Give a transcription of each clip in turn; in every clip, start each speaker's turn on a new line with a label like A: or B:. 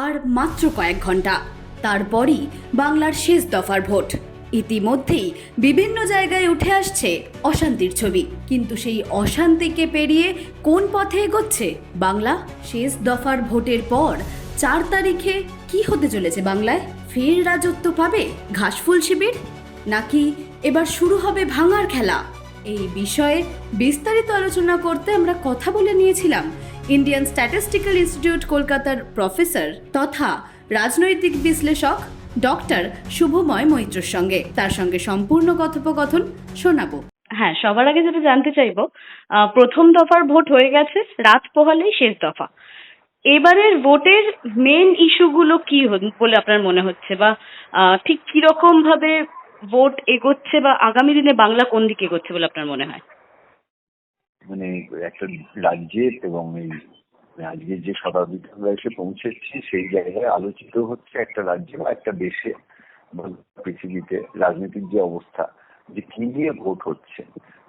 A: আর মাত্র কয়েক ঘন্টা তারপরই বাংলার শেষ দফার ভোট। ইতিমধ্যেই বিভিন্ন জায়গায় উঠে আসছে অশান্তির ছবি, কিন্তু সেই অশান্তিকে পেরিয়ে কোন পথে এগোচ্ছে বাংলা? শেষ দফার ভোটের পর 4 তারিখে কি হতে চলেছে বাংলায়? ফের রাজত্ব পাবে ঘাসফুল শিবির, নাকি এবার শুরু হবে ভাঙার খেলা? এই বিষয়ে বিস্তারিত আলোচনা করতে আমরা কথা বলে নিয়েছিলাম ইন্ডিয়ান স্ট্যাটিস্টিক্যাল ইনস্টিটিউট কলকাতার প্রফেসর তথা রাজনৈতিক বিশ্লেষক ডক্টর শুভময় মৈত্রর সঙ্গে। তার সঙ্গে সম্পূর্ণ কথোপকথন শোনাবো। হ্যাঁ, সবার আগে যেটা জানতে চাইবো, প্রথম দফার ভোট হয়ে গেছে, রাত পোহালেই শেষ দফা। এবারের ভোটের মেন ইস্যুগুলো কি বলে আপনার মনে হচ্ছে, বা ঠিক কিরকম ভাবে ভোট এগোচ্ছে, বা আগামী দিনে বাংলা কোন দিকে এগোচ্ছে বলে আপনার মনে হয়?
B: মানে একটা রাজ্যের এবং এই আজকের যে শতাব্দীতে আমরা এসে পৌঁছেছি সেই জায়গায় আলোচিত হচ্ছে একটা রাজ্যে বা একটা দেশে বা পৃথিবীতে রাজনীতির যে অবস্থা, যে কি নিয়ে ভোট হচ্ছে।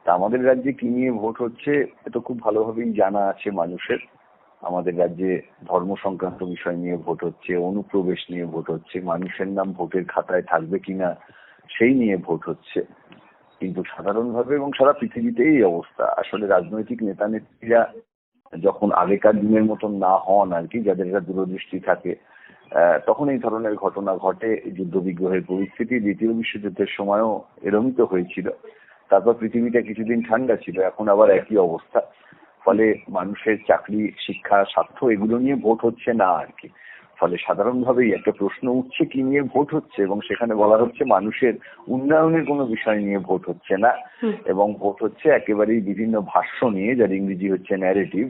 B: তা আমাদের রাজ্যে কি নিয়ে ভোট হচ্ছে এটা খুব ভালোভাবেই জানা আছে মানুষের। আমাদের রাজ্যে ধর্ম সংক্রান্ত বিষয় নিয়ে ভোট হচ্ছে, অনুপ্রবেশ নিয়ে ভোট হচ্ছে, মানুষের নাম ভোটের খাতায় থাকবে কিনা সেই নিয়ে ভোট হচ্ছে। কিন্তু সাধারণভাবে এবং সারা পৃথিবীতেই এই অবস্থা। আসলে রাজনৈতিক নেতা নেত্রীরা যখন আগেকার দিনের মতন না হন আর কি, যাদের একটা দূরদৃষ্টি থাকে, তখন এই ধরনের ঘটনা ঘটে। যুদ্ধ বিগ্রহের পরিস্থিতি দ্বিতীয় বিশ্বযুদ্ধের সময়ও এরমই তো হয়েছিল। তারপর পৃথিবীটা কিছুদিন ঠান্ডা ছিল, এখন আবার একই অবস্থা। ফলে মানুষের চাকরি, শিক্ষা, স্বার্থ এগুলো নিয়ে ভোট হচ্ছে না আর কি। ফলে সাধারণভাবেই একটা প্রশ্ন উঠছে কি নিয়ে ভোট হচ্ছে, এবং সেখানে বলা হচ্ছে মানুষের উন্নয়নের কোনো বিষয় নিয়ে ভোট হচ্ছে না, এবং ভোট হচ্ছে একেবারেই বিভিন্ন ভাষ্য নিয়ে, যার ইংরেজি হচ্ছে ন্যারেটিভ।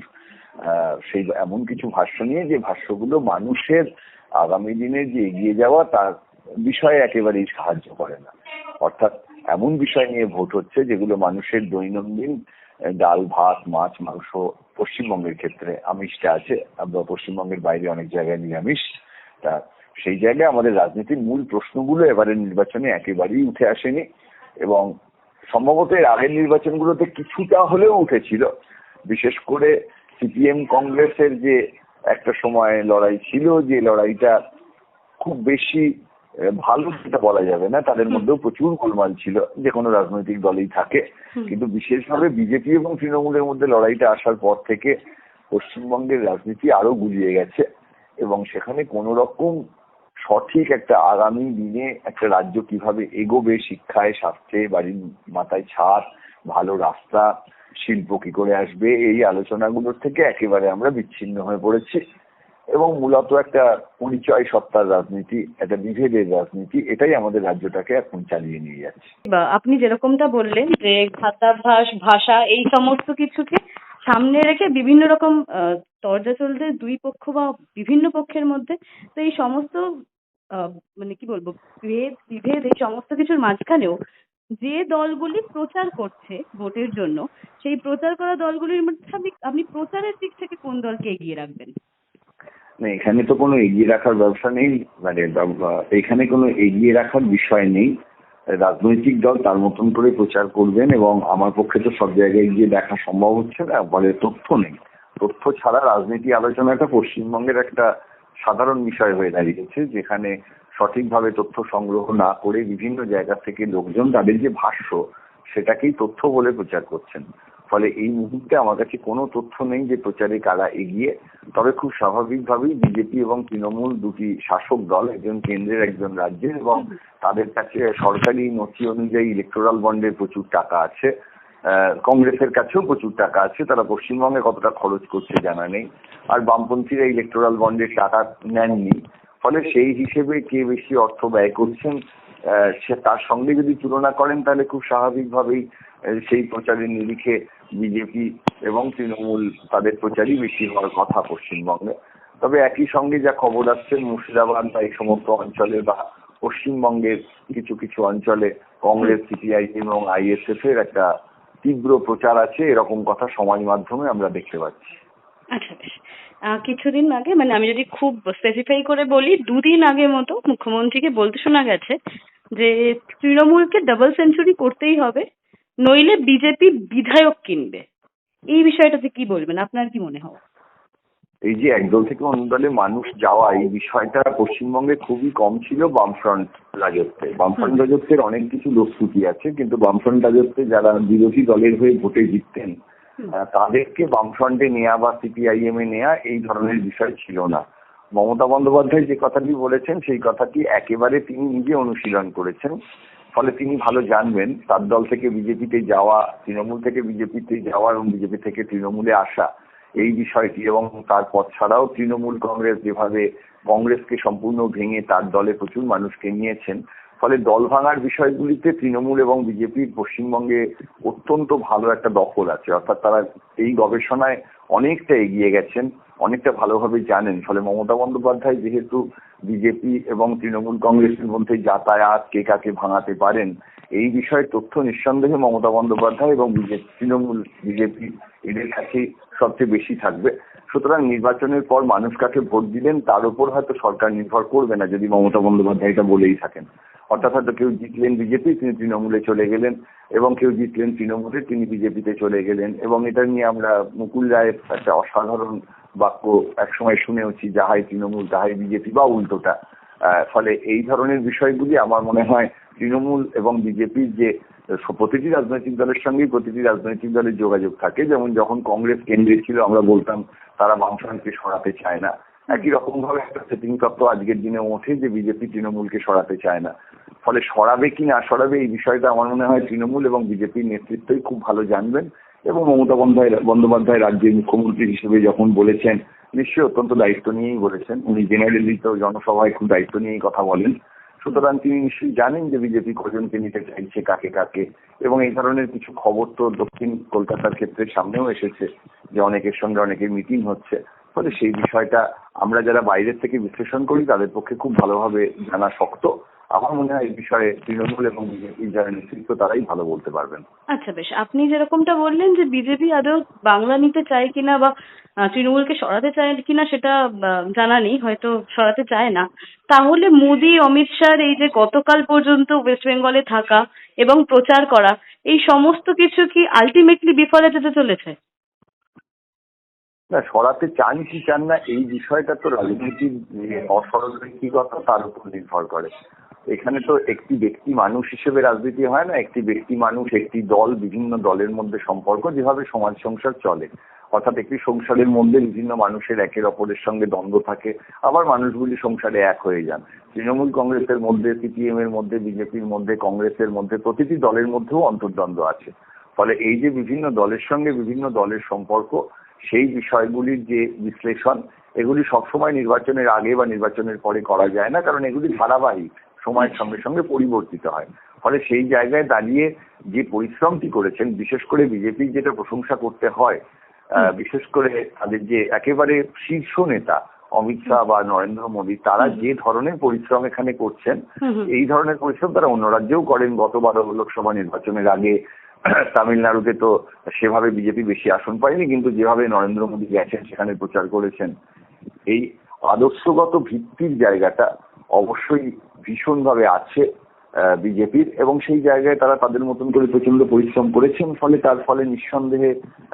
B: সেই এমন কিছু ভাষ্য নিয়ে যে ভাষ্যগুলো মানুষের আগামী দিনে যে এগিয়ে যাওয়া তার বিষয়ে একেবারেই সাহায্য করে না। অর্থাৎ এমন বিষয় নিয়ে ভোট হচ্ছে যেগুলো মানুষের দৈনন্দিন ডাল ভাত মাছ মাংস, পশ্চিমবঙ্গের ক্ষেত্রে আমিষটা আছে, আমরা পশ্চিমবঙ্গের বাইরে অনেক জায়গায় নিরামিষ। তা সেই জায়গায় আমাদের রাজনীতির মূল প্রশ্নগুলো এবারের নির্বাচনে একেবারেই উঠে আসেনি, এবং সম্ভবত এর আগের নির্বাচনগুলোতে কিছুটা হলেও উঠেছিল। বিশেষ করে সিপিএম কংগ্রেসের যে একটা সময় লড়াই ছিল, যে লড়াইটা খুব বেশি ভালো সেটা বলা যাবে না, তাদের মধ্যেও প্রচুর গোলমাল ছিল, যে কোনো রাজনৈতিক দলেই থাকে। কিন্তু বিশেষভাবে বিজেপি এবং তৃণমূলের মধ্যে লড়াইটা আসার পর থেকে পশ্চিমবঙ্গের রাজনীতি আরো গুলিয়ে গেছে, এবং সেখানে কোনো রকম সঠিক একটা আগামী দিনে একটা রাজ্য কিভাবে এগোবে, শিক্ষায়, স্বাস্থ্যে, বাড়ির মাথায় ছাদ, ভালো রাস্তা, শিল্প কি করে আসবে, এই আলোচনাগুলোর থেকে একেবারে আমরা বিচ্ছিন্ন হয়ে পড়েছি। এবং মূলত একটা পরিচয় সত্তার রাজনীতি, একটা বিভেদের রাজনীতি, এটাই আমাদের রাজ্যটাকে এখন চালিয়ে নিয়ে যাচ্ছে।
C: বা আপনি যেরকমটা বললেন যে খাদ্যাভ্যাস, ভাষা, এই সমস্ত কিছুকে সামনে রেখে বিভিন্ন রকম তরজা চলছে দুই পক্ষ বা বিভিন্ন পক্ষের মধ্যে। তো এই সমস্ত আহ, মানে কি বলবো, বিভেদ এই সমস্ত কিছুর মাঝখানেও যে দলগুলি প্রচার করছে ভোটের জন্য, সেই প্রচার করা দলগুলির মধ্যে আপনি প্রচারের দিক থেকে কোন দলকে এগিয়ে রাখবেন?
B: না, এখানে তো কোনো এগিয়ে রাখার ব্যবসা নেই, মানে এখানে কোনো এগিয়ে রাখার বিষয় নেই। রাজনৈতিক দল তার মতন করে প্রচার করবেন, এবং আমার পক্ষে তো সব জায়গায় গিয়ে দেখা সম্ভব হচ্ছে না, বলে তথ্য নেই। তথ্য ছাড়া রাজনীতি আলোচনাটা পশ্চিমবঙ্গের একটা সাধারণ বিষয় হয়ে দাঁড়িয়েছে, যেখানে সঠিকভাবে তথ্য সংগ্রহ না করে বিভিন্ন জায়গা থেকে লোকজন তাদের যে ভাষ্য সেটাকেই তথ্য বলে প্রচার করছেন। ফলে এই মুহূর্তে আমার কাছে কোনো তথ্য নেই যে প্রচারে কারা এগিয়ে। তবে খুব স্বাভাবিকভাবেই বিজেপি এবং তৃণমূল দুটি শাসক দল, একজন কেন্দ্রের একজন রাজ্যের, এবং তাদের কাছে সরকারি নথি অনুযায়ী ইলেকটোরাল বন্ডের প্রচুর টাকা আছে। কংগ্রেসের কাছেও প্রচুর টাকা আছে, তারা পশ্চিমবঙ্গে কতটা খরচ করছে জানা নেই। আর বামপন্থীরা ইলেকটোরাল বন্ডের টাকা নেননি। ফলে সেই হিসেবে কে বেশি অর্থ ব্যয় করছেন সে তার সঙ্গে যদি তুলনা করেন, তাহলে খুব স্বাভাবিকভাবেই সেই প্রচারের নিরিখে বিজেপি এবং তৃণমূল তাদের প্রচারই বেশি হওয়ার কথা পশ্চিমবঙ্গে। তবে একই সঙ্গে যা খবর আসছে, মুর্শিদাবাদ বা এই সমস্ত অঞ্চলে বা পশ্চিমবঙ্গের কিছু কিছু অঞ্চলে কংগ্রেস, সিপিআইএম এবং আইএসএফ এর একটা তীব্র প্রচার আছে, এরকম কথা সমাজ মাধ্যমে আমরা দেখতে পাচ্ছি।
C: আচ্ছা, বেশ। কিছুদিন আগে, মানে আমি যদি খুব স্পেসিফাই করে বলি, 2 দিন আগে মতো মুখ্যমন্ত্রীকে বলতে শোনা গেছে যে তৃণমূলকে ডাবল সেঞ্চুরি করতেই হবে, নইলে বিজেপি বিধায়ক কিনবে। এই বিষয়টাতে কি বলবেন? আপনার কি মনে হয়?
B: এই যে একদল থেকে অন্য দলে মানুষ যাওয়া, এই বিষয়টা পশ্চিমবঙ্গে খুবই কম ছিল বামফ্রন্ট রাজত্বে। বামফ্রন্ট রাজত্বের অনেক কিছু লোকশ্রুতি আছে, কিন্তু বামফ্রন্ট রাজত্বে যারা বিরোধী দলের হয়ে ভোটে জিততেন তাদেরকে বামফ্রন্টে নেওয়া বা সিপিআইএম এ নেওয়া এই ধরনের বিষয় ছিল না। মমতা বন্দ্যোপাধ্যায় যে কথাটি বলেছেন সেই কথাটি একেবারে তিনি নিজে অনুশীলন করেছেন, ফলে তিনি ভালো জানবেন তার দল থেকে বিজেপিতে যাওয়া, তৃণমূল থেকে বিজেপিতে যাওয়া এবং বিজেপি থেকে তৃণমূলে আসা এই বিষয়টি, এবং তারপর ছাড়াও তৃণমূল কংগ্রেস যেভাবে কংগ্রেসকে সম্পূর্ণ ভেঙে তার দলে প্রচুর মানুষকে নিয়েছেন, ফলে দল ভাঙার বিষয়গুলিতে তৃণমূল এবং বিজেপির পশ্চিমবঙ্গে অত্যন্ত ভালো একটা দখল আছে। অর্থাৎ তারা এই গবেষণায় অনেকটা এগিয়ে গেছেন, অনেকটা ভালোভাবে জানেন। ফলে মমতা বন্দ্যোপাধ্যায় যেহেতু বিজেপি এবং তৃণমূল কংগ্রেসের মধ্যে যাতায়াত, কে কাকে ভাঙাতে পারেন, এই বিষয়ে তথ্য নিঃসন্দেহে মমতা বন্দ্যোপাধ্যায় এবং তৃণমূল বিজেপি এদের কাছেই সবচেয়ে বেশি থাকবে। সুতরাং নির্বাচনের পর মানুষ কাকে ভোট দিলেন তার উপর হয়তো সরকার নির্ভর করবে না যদি মমতা বন্দ্যোপাধ্যায় এটা বলেই থাকেন। অর্থাৎ হয়তো কেউ জিতলেন বিজেপি, তিনি তৃণমূলে চলে গেলেন, এবং কেউ জিতলেন তৃণমূলে, তিনি বিজেপিতে চলে গেলেন। এবং এটা নিয়ে আমরা মুকুল রায়ের একটা অসাধারণ বাক্য একসময় শুনেওছি, যাহাই তৃণমূল তাহাই বিজেপি, বা উল্টোটা। ফলে এই ধরনের বিষয়গুলি আমার মনে হয় তৃণমূল এবং বিজেপির যে প্রতিটি রাজনৈতিক দলের সঙ্গেই প্রতিটি রাজনৈতিক দলের যোগাযোগ থাকে। যেমন যখন কংগ্রেস কেন্দ্রে ছিল আমরা বলতাম তারা বামফ্রন্টকে সরাতে চায় না, একই রকম ভাবে একটা সেটিং তত্ত্ব আজকের দিনে ওঠে যে বিজেপি তৃণমূলকে সরাতে চায় না। ফলে সরাবে কি না সরাবে এই বিষয়টা আমার মনে হয় তৃণমূল এবং বিজেপির নেতৃত্বই খুব ভালো জানবেন। এবং মমতা বন্দ্যোপাধ্যায় রাজ্যের মুখ্যমন্ত্রী হিসেবে যখন বলেছেন, নিশ্চয়ই অত্যন্ত দায়িত্ব নিয়েই বলেছেন। উনি জেনারেলি তো জনসভায় খুব দায়িত্ব নিয়েই কথা বলেন। সুতরাং তিনি নিশ্চয়ই জানেন যে বিজেপি কজনকে নিতে চাইছে, কাকে কাকে। এবং এই ধরনের কিছু খবর তো দক্ষিণ কলকাতার ক্ষেত্রে সামনেও এসেছে যে অনেকের সঙ্গে অনেকের মিটিং হচ্ছে। ফলে সেই বিষয়টা আমরা যারা বাইরের থেকে বিশ্লেষণ করি তাদের পক্ষে খুব ভালোভাবে জানা শক্ত। আমার মনে হয় এই বিষয়ে তৃণমূল এবং বিজেপির যারা নেতৃত্ব তারাই ভালো বলতে পারবেন।
C: আচ্ছা, বেশ। আপনি যেরকমটা বললেন যে বিজেপি আদৌ বাংলা নিতে চায় কিনা বা তৃণমূলকে সরাতে চায় কিনা সেটা জানা নেই, হয়তো সরাতে চায় না। তাহলে মোদি, অমিত শাহ এই যে গতকাল পর্যন্ত ওয়েস্ট বেঙ্গলে থাকা এবং প্রচার করা, এই সমস্ত কিছু কি আলটিমেটলি বিফলে যেতে চলেছে?
B: না, সরাতে চান কি চান না এই বিষয়টা তো রাজনীতির অসরলরৈখিকতা তার উপর নির্ভর করে। এখানে তো একটি ব্যক্তি মানুষ হিসেবে রাজনীতি হয় না, একটি ব্যক্তি মানুষ, একটি দল, বিভিন্ন দলের মধ্যে সম্পর্ক, যেভাবে সমাজ সংসার চলে। অর্থাৎ একটি সংসারের মধ্যে বিভিন্ন মানুষের একের অপরের সঙ্গে দ্বন্দ্ব থাকে, আবার মানুষগুলি সংসারে এক হয়ে যান। তৃণমূল কংগ্রেসের মধ্যে, সিপিএম এর মধ্যে, বিজেপির মধ্যে, কংগ্রেসের মধ্যে, প্রতিটি দলের মধ্যেও অন্তর্দ্বন্দ্ব আছে। ফলে এই যে বিভিন্ন দলের সঙ্গে বিভিন্ন দলের সম্পর্ক, সেই বিষয়গুলির যে বিশ্লেষণ, এগুলি সবসময় নির্বাচনের আগে বা নির্বাচনের পরে করা যায় না, কারণ এগুলি ধারাবাহিক, সময়ের সঙ্গে সঙ্গে পরিবর্তিত হয়। ফলে সেই জায়গায় দাঁড়িয়ে যে পরিশ্রমটি করেছেন, বিশেষ করে বিজেপির যেটা প্রশংসা করতে হয়, বিশেষ করে তাদের যে একেবারে শীর্ষ নেতা অমিত শাহ বা নরেন্দ্র মোদী, তারা যে ধরনের পরিশ্রম এখানে করছেন, এই ধরনের পরিশ্রম তারা অন্য রাজ্যেও করেন। গতবার লোকসভা নির্বাচনের আগে তামিলনাড়ুতে তো সেভাবে বিজেপি বেশি আসন পায়নি, কিন্তু যেভাবে নরেন্দ্র মোদী গেছেন সেখানে প্রচার করেছেন। এই আদর্শগত ভিত্তির জায়গাটা অবশ্যই ভীষণভাবে আছে বিজেপির, এবং সেই জায়গায় তারা তাদের মতন করে প্রচন্ড পরিশ্রম করেছেন। ফলে তার ফলে নিঃসন্দেহে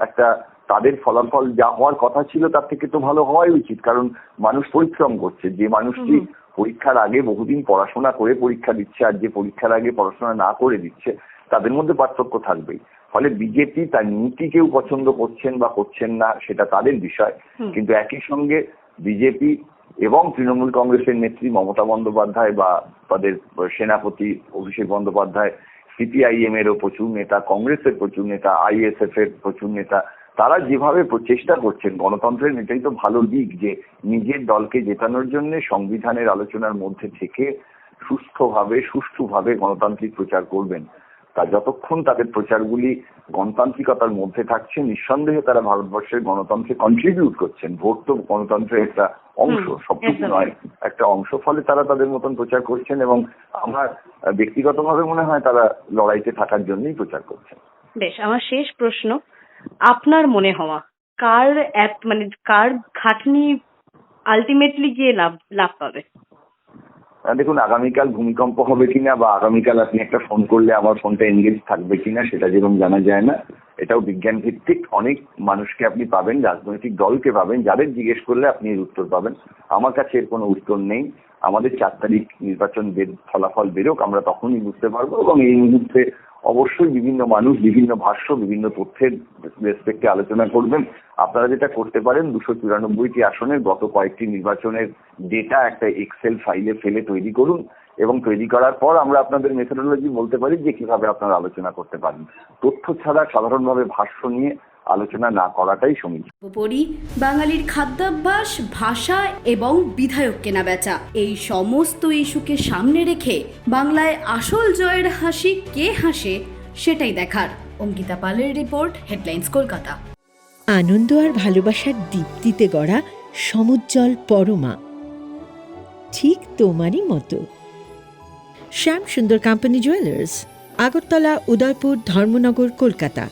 B: একটা তাদের ফলাফল যা হওয়ার কথা ছিল তার থেকে তো ভালো হওয়াই উচিত, কারণ মানুষ পরিশ্রম করছে। যে মানুষটি পরীক্ষার আগে বহুদিন পড়াশোনা করে পরীক্ষা দিচ্ছে আর যে পরীক্ষার আগে পড়াশোনা না করে দিচ্ছে, তাদের মধ্যে পার্থক্য থাকবেই। ফলে বিজেপি তার নীতি কেউ পছন্দ করছেন বা করছেন না সেটা তাদের বিষয়, কিন্তু একই সঙ্গে বিজেপি এবং তৃণমূল কংগ্রেসের নেত্রী মমতা বন্দ্যোপাধ্যায় বা তাদের সেনাপতি অভিষেক বন্দ্যোপাধ্যায়, সিপিআইএম এরও প্রচুর নেতা, কংগ্রেসের প্রচুর নেতা, আইএসএফ এর প্রচুর নেতা, তারা যেভাবে চেষ্টা করছেন, গণতন্ত্রের এটাই তো ভালো দিক যে নিজের দলকে জেতানোর জন্য সংবিধানের আলোচনার মধ্যে থেকে সুষ্ঠুভাবে গণতান্ত্রিক প্রচার করবেন। তা যতক্ষণ তাদের প্রচারগুলি গণতান্ত্রিকতার মধ্যে থাকছে, নিঃসন্দেহে তারা ভারতবর্ষের গণতন্ত্রে কন্ট্রিবিউট করছেন। ভোট তো গণতন্ত্রের একটা অংশ, সবটুকু নয়, একটা অংশ। ফলে তারা তাদের মতন প্রচার করছেন, এবং আমার ব্যক্তিগতভাবে মনে হয় তারা লড়াইতে থাকার জন্যই প্রচার করছেন।
C: বেশ, আমার শেষ প্রশ্ন, আপনার মনে হওয়া কার কার খাটনি আলটিমেটলি গিয়ে লাভ পাবে?
B: দেখুন, আগামীকাল ভূমিকম্প হবে কিনা বা আগামীকাল আপনি একটা ফোন করলে আমার ফোনটা এনগেজ থাকবে কিনা সেটা যেরকম জানা যায় না। এটাও বিজ্ঞান ভিত্তিক। অনেক মানুষকে আপনি পাবেন, রাজনৈতিক দলকে পাবেন, যাদের জিজ্ঞেস করলে আপনি এর উত্তর পাবেন। আমার কাছে এর কোনো উত্তর নেই। আমাদের 4 তারিখ নির্বাচন ফলাফল বেরোক, আমরা তখনই বুঝতে পারবো। এবং এই মুহূর্তে অবশ্যই বিভিন্ন মানুষ বিভিন্ন ভাষ্য, বিভিন্ন তথ্যের রেসপেক্টে আলোচনা করবেন। আপনারা যেটা করতে পারেন, 294টি আসনের গত কয়েকটি নির্বাচনের ডেটা একটা এক্সেল ফাইলে ফেলে তৈরি করুন, এবং তৈরি করার পর আমরা আপনাদের মেথোডোলজি বলতে পারি যে কিভাবে আপনারা আলোচনা করতে পারেন। তথ্য ছাড়া সাধারণভাবে ভাষ্য নিয়ে আলোচনা না করাটাই সমীচীন।
A: সর্বোপরি বাঙালির খাদ্যাভ্যাস, ভাষা এবং বিধায়ক কেনাবেচা, এই সমস্ত ইস্যুকে সামনে রেখে বাংলায় আসল জয়ের হাসি কে হাসে সেটাই দেখার। অঙ্কিতা পালের রিপোর্ট, হেডলাইন্স কলকাতা।
D: আনন্দ আর ভালোবাসার দীপ্তিতে গড়া সমুজ্জ্বল পরমা, ঠিক তোমারই মতো। শ্যাম সুন্দর কোম্পানি জুয়েলার্স, আগরতলা, উদয়পুর, ধর্মনগর, কলকাতা।